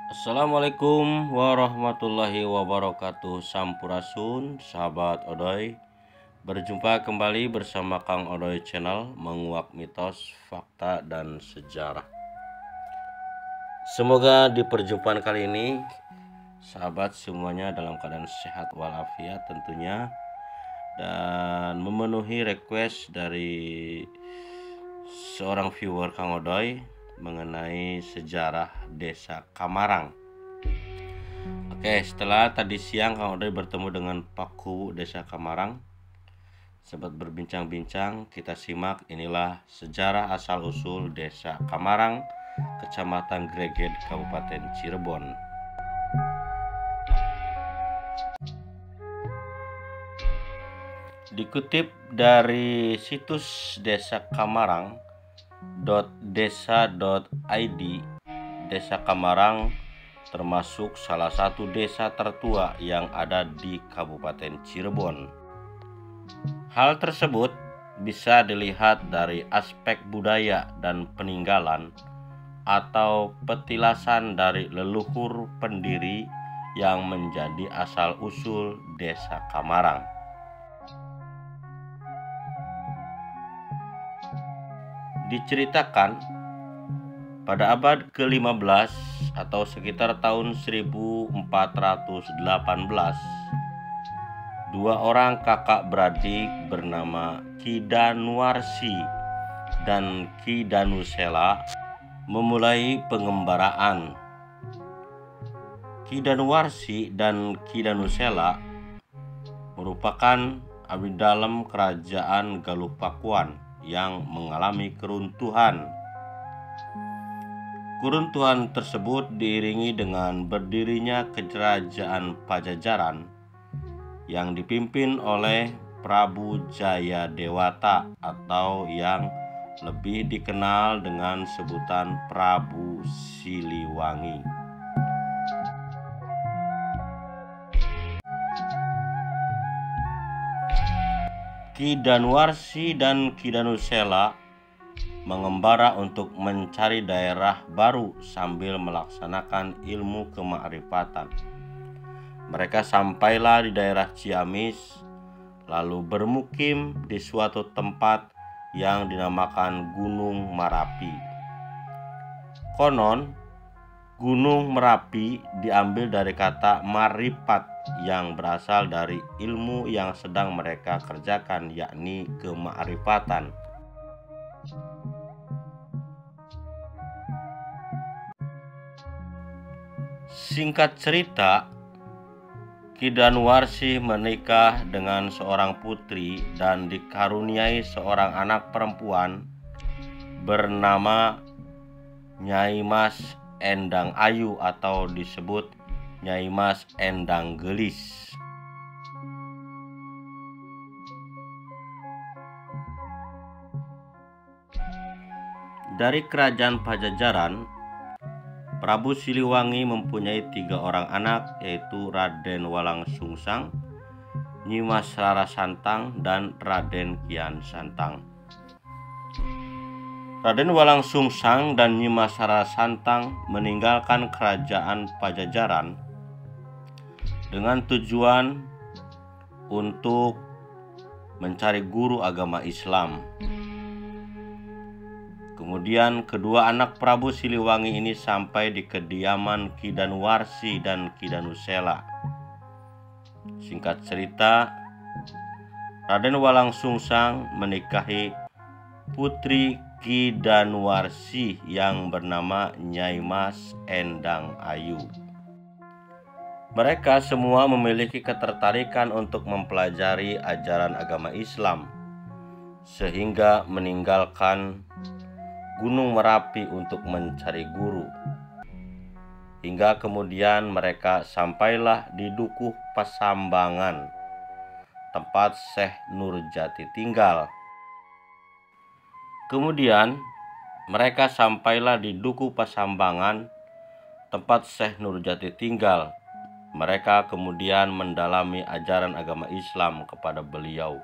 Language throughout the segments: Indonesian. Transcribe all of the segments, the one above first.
Assalamualaikum warahmatullahi wabarakatuh. Sampurasun, sahabat Odoy. Berjumpa kembali bersama Kang Odoy Channel, menguak mitos, fakta, dan sejarah. Semoga di perjumpaan kali ini sahabat semuanya dalam keadaan sehat walafiat tentunya, dan memenuhi request dari seorang viewer Kang Odoy mengenai sejarah Desa Kamarang. Oke, setelah tadi siang Kang Odoy bertemu dengan Paku Desa Kamarang, sempat berbincang-bincang, kita simak inilah sejarah asal-usul Desa Kamarang, Kecamatan Greget, Kabupaten Cirebon. Dikutip dari situs Desa Kamarang .desa.id, Desa Kamarang termasuk salah satu desa tertua yang ada di Kabupaten Cirebon. Hal tersebut bisa dilihat dari aspek budaya dan peninggalan atau petilasan dari leluhur pendiri yang menjadi asal-usul Desa Kamarang. Diceritakan pada abad ke-15 atau sekitar tahun 1418, dua orang kakak beradik bernama Ki Danuarsi dan Ki Danusela memulai pengembaraan. Ki Danuarsi dan Ki Danusela merupakan abdi dalam kerajaan Galuh Pakuan yang mengalami keruntuhan. Keruntuhan tersebut diiringi dengan berdirinya kerajaan Pajajaran yang dipimpin oleh Prabu Jayadewata atau yang lebih dikenal dengan sebutan Prabu Siliwangi. Ki Danuarsi dan Ki Danusela mengembara untuk mencari daerah baru sambil melaksanakan ilmu kemakrifatan. Mereka sampailah di daerah Ciamis, lalu bermukim di suatu tempat yang dinamakan Gunung Merapi. Konon, Gunung Merapi diambil dari kata maripat yang berasal dari ilmu yang sedang mereka kerjakan, yakni kemakrifatan. Singkat cerita, Ki Danuarsi menikah dengan seorang putri dan dikaruniai seorang anak perempuan bernama Nyai Mas Endang Ayu atau disebut Nyai Mas Endang Gelis. Dari kerajaan Pajajaran, Prabu Siliwangi mempunyai 3 orang anak, yaitu Raden Walangsungsang, Nyi Mas Rara Santang, dan Raden Kian Santang. Raden Walangsungsang dan Nyi Mas Rara Santang meninggalkan kerajaan Pajajaran dengan tujuan untuk mencari guru agama Islam. Kemudian kedua anak Prabu Siliwangi ini sampai di kediaman Ki Danuarsi dan Ki Danusela. Singkat cerita, Raden Walangsungsang menikahi putri Ki Danuarsi yang bernama Nyai Mas Endang Ayu. Mereka semua memiliki ketertarikan untuk mempelajari ajaran agama Islam, sehingga meninggalkan Gunung Merapi untuk mencari guru. Hingga kemudian mereka sampailah di Dukuh Pasambangan, tempat Syekh Nurjati tinggal. Kemudian mereka sampailah di Dukuh Pasambangan, tempat Syekh Nurjati tinggal. Mereka kemudian mendalami ajaran agama Islam kepada beliau.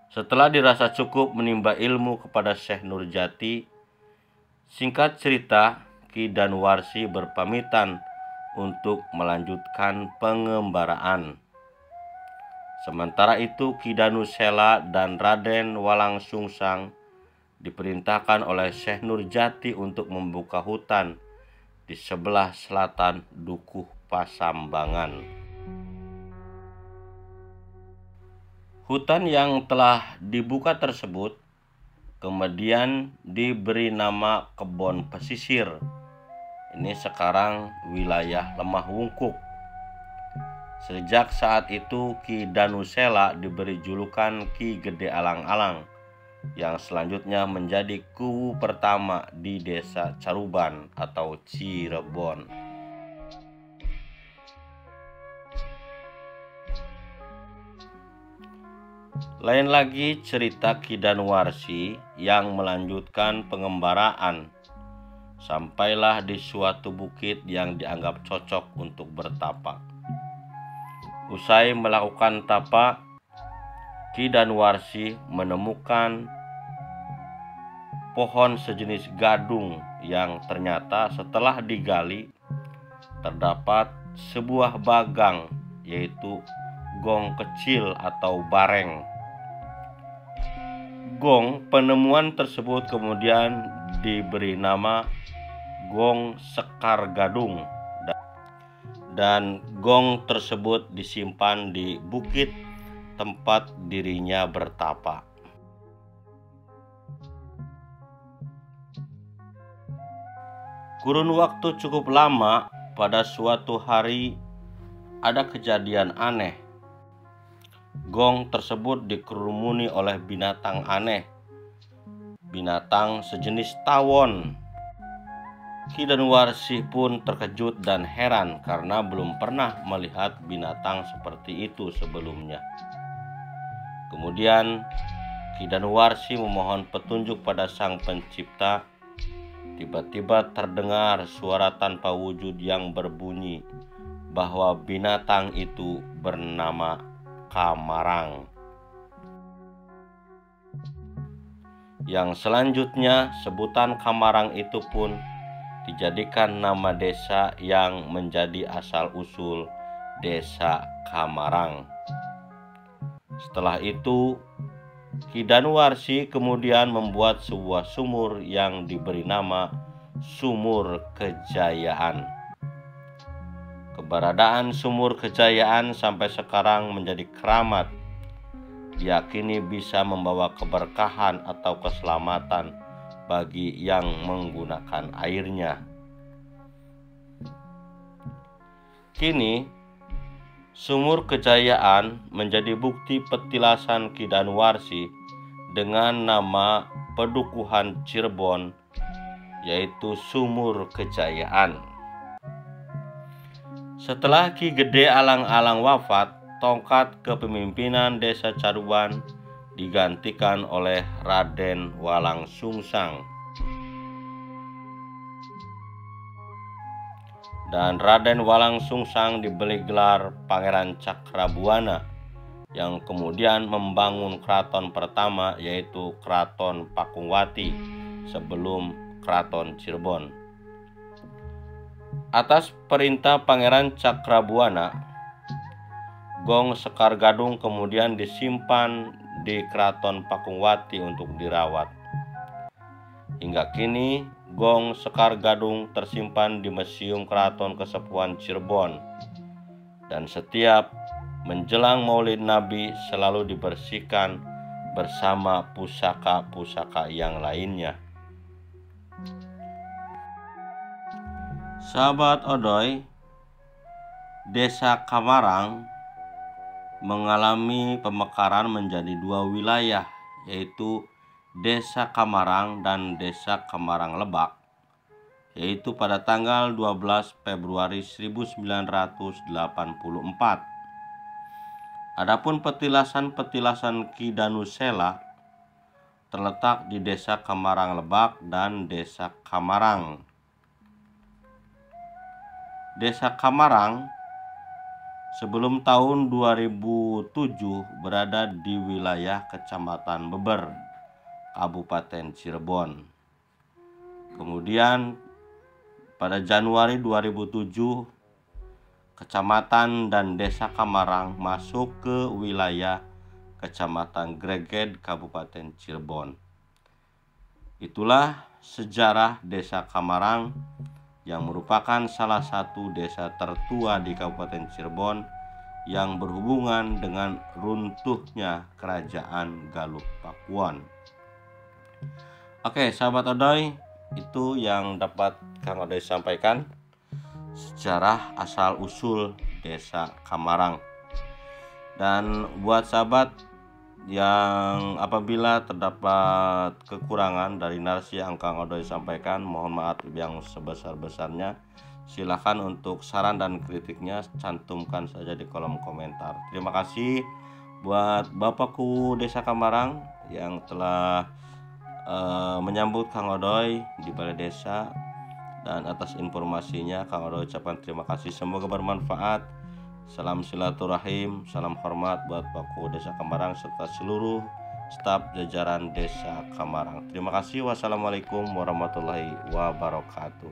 Setelah dirasa cukup menimba ilmu kepada Syekh Nurjati, singkat cerita, Ki Danuwarsi berpamitan untuk melanjutkan pengembaraan. Sementara itu Ki Danusela dan Raden Walang Sungsang diperintahkan oleh Syekh Nurjati untuk membuka hutan di sebelah selatan Dukuh Pasambangan. Hutan yang telah dibuka tersebut kemudian diberi nama Kebon Pesisir. Ini sekarang wilayah Lemah Wungkuk. Sejak saat itu Ki Danusela diberi julukan Ki Gede Alang-Alang, yang selanjutnya menjadi kuwu pertama di Desa Caruban atau Cirebon. Lain lagi cerita Ki Danuwarsi yang melanjutkan pengembaraan sampailah di suatu bukit yang dianggap cocok untuk bertapa. Usai melakukan tapa, Ki Danuwarsi menemukan pohon sejenis gadung yang ternyata setelah digali terdapat sebuah bagang, yaitu gong kecil atau bareng. Gong penemuan tersebut kemudian diberi nama Gong Sekar Gadung, dan gong tersebut disimpan di bukit tempat dirinya bertapa. Kurun waktu cukup lama, pada suatu hari ada kejadian aneh. Gong tersebut dikerumuni oleh binatang aneh, binatang sejenis tawon. Ki Danuwarsi pun terkejut dan heran karena belum pernah melihat binatang seperti itu sebelumnya. Kemudian Ki Danuwarsi memohon petunjuk pada Sang Pencipta. Tiba-tiba terdengar suara tanpa wujud yang berbunyi bahwa binatang itu bernama Kamarang. Yang selanjutnya sebutan Kamarang itu pun dijadikan nama desa yang menjadi asal-usul Desa Kamarang. Setelah itu Ki Danuwarsi kemudian membuat sebuah sumur yang diberi nama Sumur Kejayaan. Keberadaan Sumur Kejayaan sampai sekarang menjadi keramat, diyakini bisa membawa keberkahan atau keselamatan bagi yang menggunakan airnya. Kini Sumur Kejayaan menjadi bukti petilasan Ki Danuwarsi dengan nama Pedukuhan Cirebon, yaitu Sumur Kejayaan. Setelah Ki Gede Alang-Alang wafat, tongkat kepemimpinan Desa Caruban digantikan oleh Raden Walang Sungsang. Dan Raden Walang Sungsang diberi gelar Pangeran Cakrabuana, yang kemudian membangun keraton pertama, yaitu Keraton Pakungwati sebelum Keraton Cirebon. Atas perintah Pangeran Cakrabuana, Gong Sekar Gadung kemudian disimpan di Keraton Pakungwati untuk dirawat. Hingga kini Gong Sekar Gadung tersimpan di Museum Keraton Kesepuhan Cirebon, dan setiap menjelang Maulid Nabi selalu dibersihkan bersama pusaka-pusaka yang lainnya. Sahabat Odoy, Desa Kamarang mengalami pemekaran menjadi dua wilayah, yaitu Desa Kamarang dan Desa Kamarang Lebak, yaitu pada tanggal 12 Februari 1984. Adapun petilasan-petilasan Ki Danusela terletak di Desa Kamarang Lebak dan Desa Kamarang. Desa Kamarang sebelum tahun 2007 berada di wilayah Kecamatan Beber, Kabupaten Cirebon. Kemudian pada Januari 2007, Kecamatan dan Desa Kamarang masuk ke wilayah Kecamatan Greget, Kabupaten Cirebon. Itulah sejarah Desa Kamarang yang merupakan salah satu desa tertua di Kabupaten Cirebon yang berhubungan dengan runtuhnya Kerajaan Galuh Pakuan. Oke, sahabat Odoy, itu yang dapat Kang Odoy sampaikan sejarah asal-usul Desa Kamarang. Dan buat sahabat yang apabila terdapat kekurangan dari narasi yang Kang Odoy sampaikan, mohon maaf yang sebesar-besarnya. Silahkan untuk saran dan kritiknya cantumkan saja di kolom komentar. Terima kasih buat Bapakku Desa Kamarang yang telah menyambut Kang Odoy di Balai Desa, dan atas informasinya Kang Odoy ucapkan terima kasih. Semoga bermanfaat. Salam silaturahim, salam hormat buat Bapakku Desa Kamarang serta seluruh staf jajaran Desa Kamarang. Terima kasih. Wassalamualaikum warahmatullahi wabarakatuh.